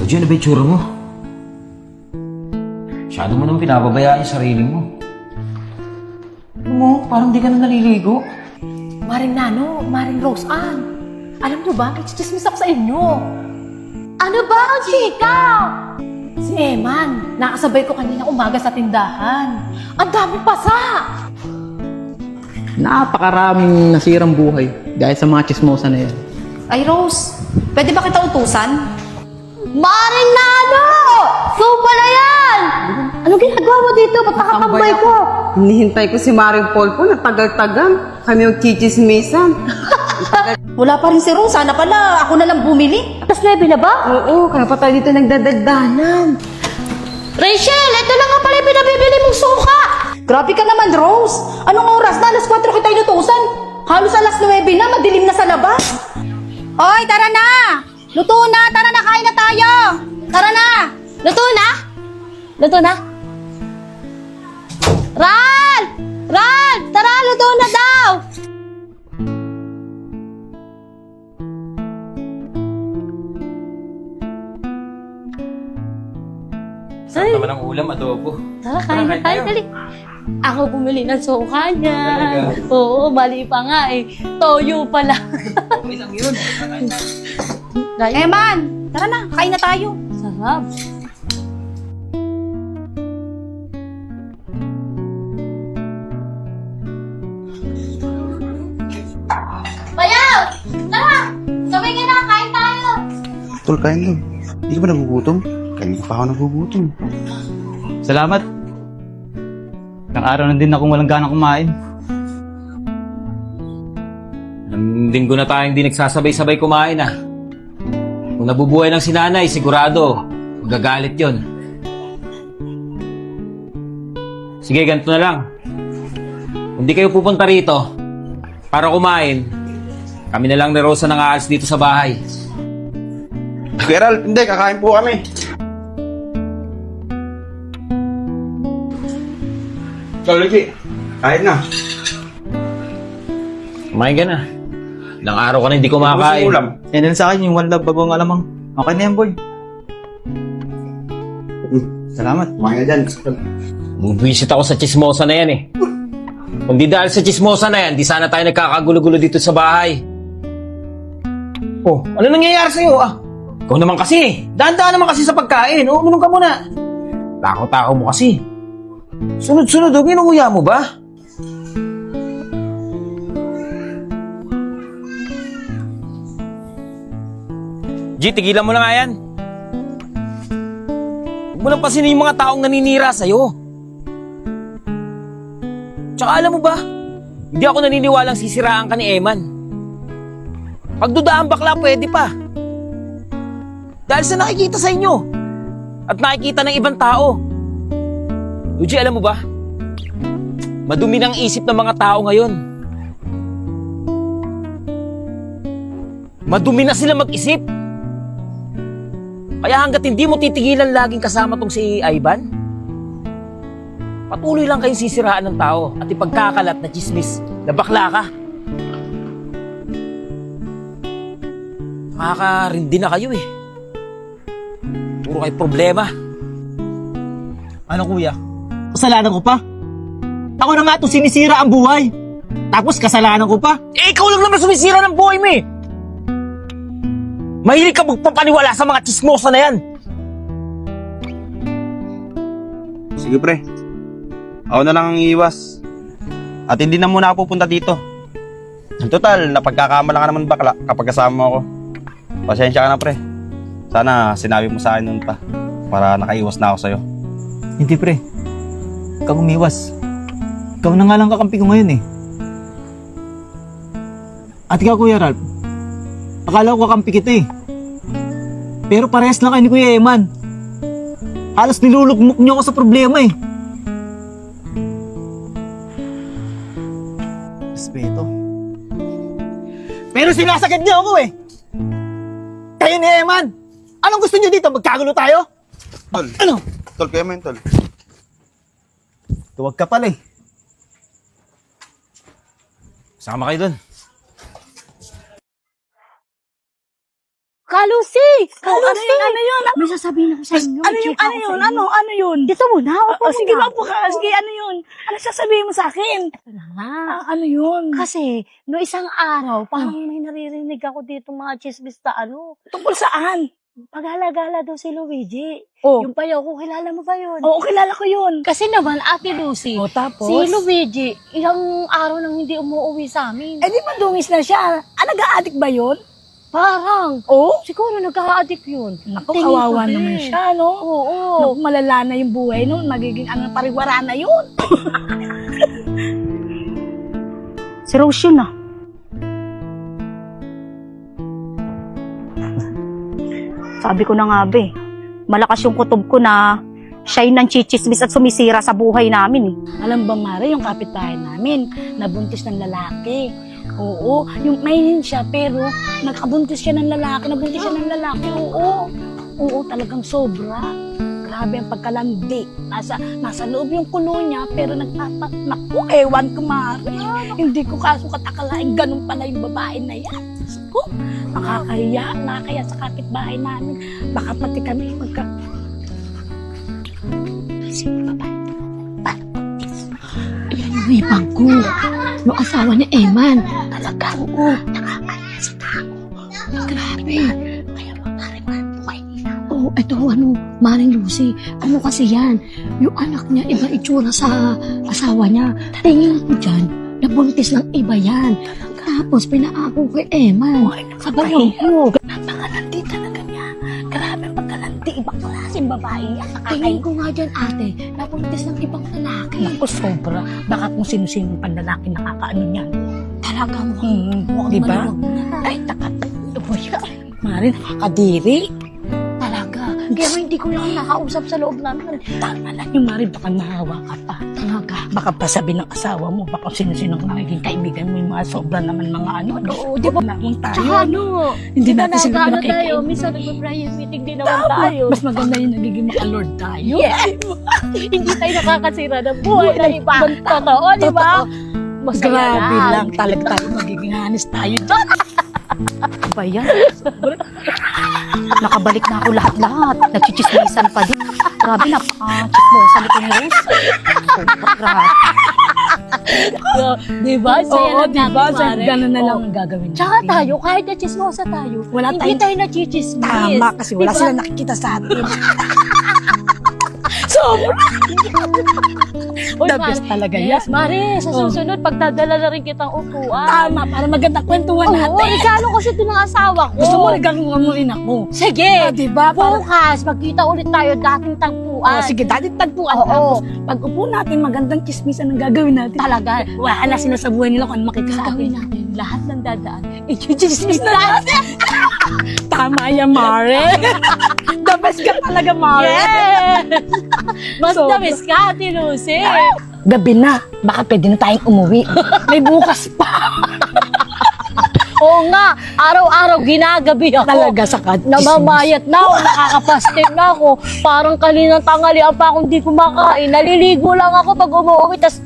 So, Diyan, ano ba yung tsura mo? Masyado mo naman pinababayaan yung sarili mo. Ano mo, parang di ka na naliligo. Maring Nano, Maring Rose Ann, alam niyo ba, may chichismis ako sa inyo. Ano ba, chika? Si Eman, nakasabay ko kanina umaga sa tindahan. Ang daming pasa! Napakaraming nasirang buhay dahil sa mga chismosa na yan. Ay, Rose, pwede ba kita utusan? Maring Nano! Supa na yan! Ano ginagawa mo dito? Ba't nakakambay ka? Hinihintay ko si Maring Polpo na tagal-tagal. Kami yung chichismisan. Wala pa rin si Rose. Sana pala ako na lang bumili. Tapos 9 na ba? Oo, kaya pa tayo dito nagdadagdanan. Rachel, ito na nga pala yung pinabibili mong suka! Grabe ka naman, Rose. Anong oras na? Alas 4 kita inutusan. Halos alas 9 na, madilim na sa labas. Hoy, tara na! Luto na! Tara na, kain na tayo! Tara na! Luto na? Luto na? Ral! Ral! Tara, luto na daw! Sarap naman ang ulam, adobo. Tara, kain na tayo. Dali. Ako bumili ng suka niya. Talaga? Oo, mali pa nga eh. Toyo pala. Okay lang yun. Eman, tara na, kain na tayo. Sarap. Bayaw! Tara! Sabay ka na, kain tayo! Tol, kain lang. Hindi ka ba nagugutom? Kanina pa ako nagugutom. Salamat. Ilang araw na din akong walang ganang kumain. Ang linggo na tayong di nagsasabay-sabay kumain ah. Kung nabubuhay ng si nanay, sigurado, magagalit yon. Sige, ganito na lang. Kung di kayo pupunta rito para kumain, kami na lang ni Rosa nang aalis dito sa bahay. Kuya Ral, hindi, kakain po kami. Tol, Luigi, kain na. Kumain ka na. Ilang araw ka na hindi Gusto kumakain. ulam. Yan din sa akin yung one love bagong alamang. Okay na yan, boy. Salamat. Kumain na dyan. Bubwisit ako sa chismosa na yan eh. Kung di dahil sa chismosa na yan, di sana tayo nagkakagulo-gulo dito sa bahay. Oh, ano nangyayari sa'yo ah? Ikaw naman kasi. Dahan-dahan naman kasi sa pagkain. Oh, uminom ka muna. Tako-tako mo kasi. Sunod-sunod, oh, ginuguya mo ba? G, tigilan mo na nga yan. Huwag mo lang pasinin yung mga taong naninira sa'yo. Tsaka alam mo ba, hindi ako naniniwalang sisiraan ka ni Eman. Pagdudaan bakla, pwede pa. Dahil sa nakikita sa inyo at nakikita ng ibang tao. Luigi, alam mo ba? Madumi ng isip ng mga tao ngayon. Madumi na sila mag-isip. Kaya hanggat hindi mo titigilan laging kasama tong si Ivan, patuloy lang kayong sisiraan ng tao at ipagkakalat na chismis na bakla ka. Nakakarindi na kayo eh. Puro kayo problema. Ano, kuya? Kasalanan ko pa? Ako na nga itong sinisira ang buhay. Tapos kasalanan ko pa? Eh, ikaw lang naman sumisira ng buhay mo eh. Mahilig ka magpapaniwala sa mga chismosa na yan. Sige pre, ako na lang ang iiwas. At hindi na muna ako pupunta dito. Total, napagkakamala ka naman bakla kapag kasama mo ako. Pasensya ka na pre. Sana sinabi mo sa akin noon pa para nakaiwas na ako sa'yo. Hindi, pre. Ikaw umiwas. Ikaw na nga lang kakampi ko ngayon eh. At ikaw, Kuya Ralph, akala ko kakampi kita eh. Pero parehas lang kayo ni Kuya Eman. Halos nilulugmok niyo ako sa problema eh. Respeto. Pero sinasagad niyo ako eh. Kayo ni Eman. Anong gusto niyo dito? Magkagulo tayo? Tol, Ano? tol, kaya mo yun tol. Tuwag ka pala eh. Sama kayo dun. Kalusi! Ano yun? May sasabihin ako sa inyo. Ano yun? Dito muna, upo Sige, muna. mapo ka. Sige, ano yun? Ano sasabihin mo sa akin? Ito na nga. Ano yun? Kasi, no isang araw, parang may naririnig ako dito mga chismis na Tungkol saan? pag-alagala daw si Luigi. Oh. Yung payaw ko, kilala mo ba yun? Oo, kilala ko yun. Kasi naman, Ate Lucy, Tapos? si Luigi, ilang araw nang hindi umuwi sa amin. Eh, di ba dungis na siya? Nag-a-addict ba yun? Parang, Oo. siguro nagka-addict yun. Naku, Tingin ko kawawa din. naman siya, no? Oo. Naku, malala na yung buhay nun. Magiging pariwara na yun. Si Rose yun, ah. Sabi ko na nga, be. Malakas yung kutob ko na siya yung nanchichismis at sumisira sa buhay namin, eh. Alam ba, Mare, yung kapitbahay namin, nabuntis ng lalaki. Oo, yung mainin siya, pero nabuntis siya ng lalaki. Oo, talagang sobra. Grabe ang pagkalandi. Nasa loob yung kulo niya, pero naku, ewan ko, Mare. Hindi ko kasukat akalain, ganun pala yung babae na yan. Ko, nakakaya sa kapitbahay namin. Baka pati kami Yan yung ibang ko. Yung asawa ni Eman. Talaga. Oo. Nakakaya sa tao. Grabe. Kaya makariman po kayo. Oo, ito Maring Lucy. Ano kasi yan? Yung anak niya, iba itsura sa asawa niya. Tingin ko dyan, nabuntis ng iba yan. Tapos pinaako kay Eman. Sabayaw ko. Napakalanti talaga niya. Grabe ang pagkalanti. Ibang klaseng babae yan. Tingin ko nga dyan, ate, nabuntis ng ibang lalaki. Naku, sobra. Baka kung sino-sino panlalaki nakakaano niyan. Talaga mo. Diba? maluwag na. Ay, Mari, nakakadiri. Talaga. Kaya hindi ko lang nakausap sa loob namin. Tama lang yung Mari, baka mahawa ka pa. Talaga. Baka pasabi ng asawa mo, baka sino-sino naging kaibigan mo yung mga sobra naman mga ano. Oo, di ba? Namang tayo. Tsaka Hindi natin sila tayo. pinakikinig. Minsan nagpa-prayer meeting din naman tayo. Mas maganda yung nagiging Lord tayo. Hindi tayo nakakasira ng buhay na iba. Totoo, di ba? Masaya Grabe lang. Talaga tayo magiging honest tayo dyan. Ano ba yan? Nakabalik na ako lahat-lahat. Nagchichismisan pa din. Grabe, napaka-chismosan ito ni Rose. Super grabe. Di ba? Saya lang natin, Mare. Ganun na lang Oo. ang gagawin Tsaka natin. tayo, kahit na chismosa tayo, Wala hindi tayong- tayo nachichismis. Tama, kasi wala Di ba? sila nakikita sa atin. Sobra! Uy, The Mare, best talaga yes, yan. Mare, sa Oh. susunod, pagdadala na rin kitang upuan. Tama, para maganda kwentuhan Oo, natin. regalo kasi ito ng asawa ko. Gusto mo, regalo mo rin ako. Sige, Diba? Para, bukas, magkita ulit tayo dating tagpuan. sige, dati tagpuan. Oo. Tapos, pag upo natin, magandang chismisan ang gagawin natin. Talaga. Wala sila sa buhay nila kung ano makita sa Gagawin atin. natin lahat ng dadaan. I-chismis na natin. Tama yan, Mare. The best ka talaga, Mare. Yes! Mas Sobra. damis ka, Ate Lucy. Gabi na. Baka pwede na tayong umuwi. May bukas pa. Oo nga, araw-araw ginagabi ako. Talaga sa Namamayat na ako, nakakapastig na ako. Parang kaninang tanghalian pa akong di kumakain. Naliligo lang ako pag umuwi, tas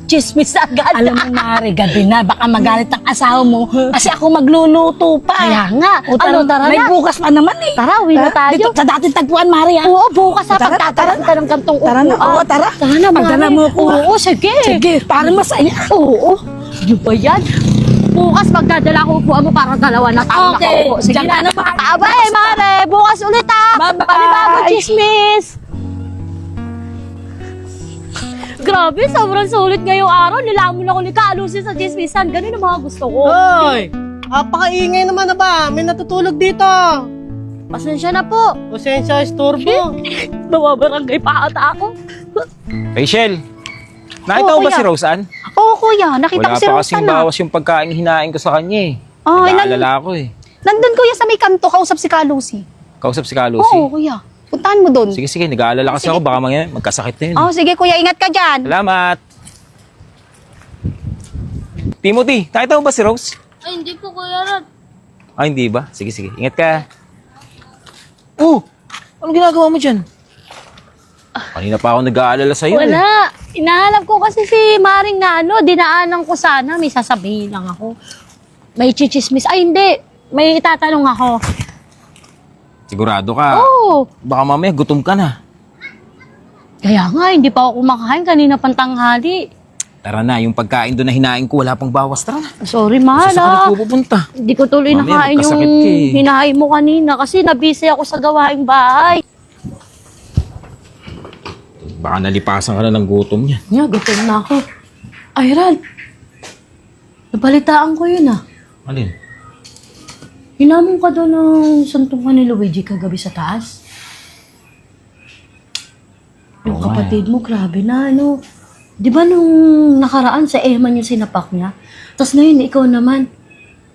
chismis agad. Alam mo, Mare, gabi na. Baka magalit ang asawa mo. Kasi ako magluluto pa. Kaya nga. O, Ano, tara may na. bukas pa naman eh. Tara, uwi na tayo. Dito, sa dating tagpuan, Mare, ha? Oo, bukas ha, Tara, pagtataran ka ng kantong upuan. Tara na, oo, tara. Tara na, Pagdala Mare. mo ako, ha? Oo, sige. Sige, para masaya. Oo. Ano ba yan? Bukas magdadala ko upuan mo para dalawa na tayo Okay. nakaupo. Sige Diyan na. ka na, Mare. Abay, Mare. Bukas ulit ha. Bye-bye. Panibago chismis. Grabe, sobrang sulit ngayong araw. Nilamon ako ni Kalusi sa chismisan. Ganun ang mga gusto ko. Hoy! Napakaingay naman na ba? May natutulog dito. Pasensya na po. Pasensya, istorbo. Bawabarangay pa ata ako. Rachel, nakita Oo, mo ba kuya. si Roseanne? Oo, kuya. Nakita Wala ko si pa Rosa kasing na. bawas yung pagkain hinain ko sa kanya eh. Ay, Nag-aalala ako eh. Nandun, kuya, sa may kanto. Kausap si Kalusi. Kausap si Kalusi. Oo, kuya. Puntahan mo dun. Sige, sige. Nag-aalala kasi ako. Baka magkasakit na yun. Oh, sige, kuya. Ingat ka dyan. Salamat. Timothy, nakita mo ba si Rose? Ay, hindi po, Kuya Rod. Ah, hindi ba? Sige, sige. Ingat ka. Oh, ano ginagawa mo dyan? Kanina pa ako nag-aalala sa'yo. Eh. Wala. Inahanap ko kasi si Maring na dinaanan ko sana. May sasabihin lang ako. May chichismis. Ay, hindi. May itatanong ako. Sigurado ka? Oo. Baka mamaya gutom ka na. Kaya nga, hindi pa ako kumakain kanina pang tanghali. Tara na, yung pagkain doon na hinain ko, wala pang bawas. Tara na. Sorry, mahal Saan ka ah. pupunta? Hindi ko tuloy Mamaya, nakain yung magkasakit ka eh. hinain mo kanina kasi nabisi ako sa gawaing bahay. Baka nalipasan ka na ng gutom niya. Nga, gutom na ako. Ay, Ran. Nabalitaan ko yun ah. Alin? Hinamon ka doon ng suntungan ni Luigi kagabi sa taas. Yung Oo nga kapatid mo, grabe na, ano. Di ba nung nakaraan sa Eman yung sinapak niya? Tapos ngayon, ikaw naman.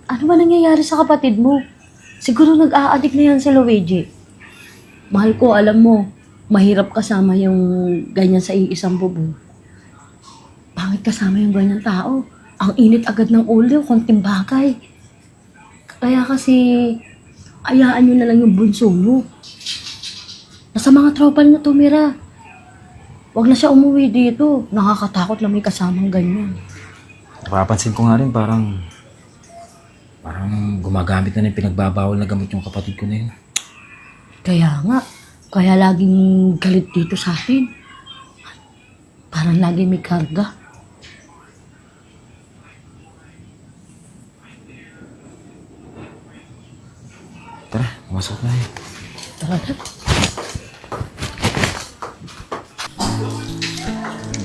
Ano ba nangyayari sa kapatid mo? Siguro nag-a-addict na yan si Luigi. Mahal ko, alam mo, mahirap kasama yung ganyan sa iisang bubong. Pangit kasama yung ganyan tao. Ang init agad ng ulo, konting bagay. Kaya kasi, ayaan nyo na lang yung bunso mo. Nasa mga tropa niya tumira. Huwag na siya umuwi dito. Nakakatakot lang may kasamang ganyan. Napapansin ko nga rin parang gumagamit na ng pinagbabawal na gamot yung kapatid ko na yun. Kaya nga, kaya laging galit dito sa atin. Parang lagi may karga. Tara, pumasok na yun. Tara na.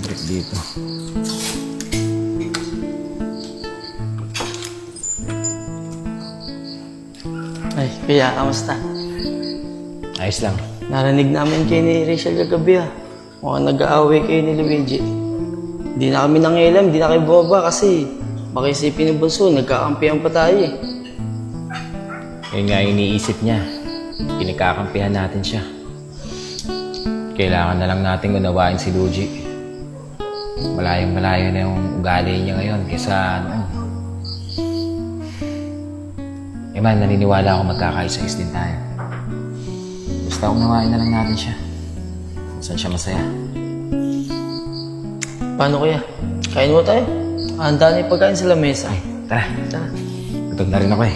Break dito. Ay, kaya, kamusta? Ayos lang. Narinig namin kayo ni Rachel kagabi ah. Mukhang nag-aaway kayo ni Luigi. Di na kami nangialam, di na kayo bumaba kasi baka isipin ni Bunso, nagkakampihan pa tayo eh. Yun nga yung iniisip niya. Pinagkakampihan natin siya. Kailangan na lang natin unawain si Luigi. Malayong-malayo na yung ugali niya ngayon kaysa noon. Eh man, naniniwala ako magkakaisa-is din tayo. Basta unawain na lang natin siya. Saan siya masaya? Paano kuya? Kain mo tayo? Handa na yung pagkain sa lamesa. Tara, Tara. gutom na rin ako eh.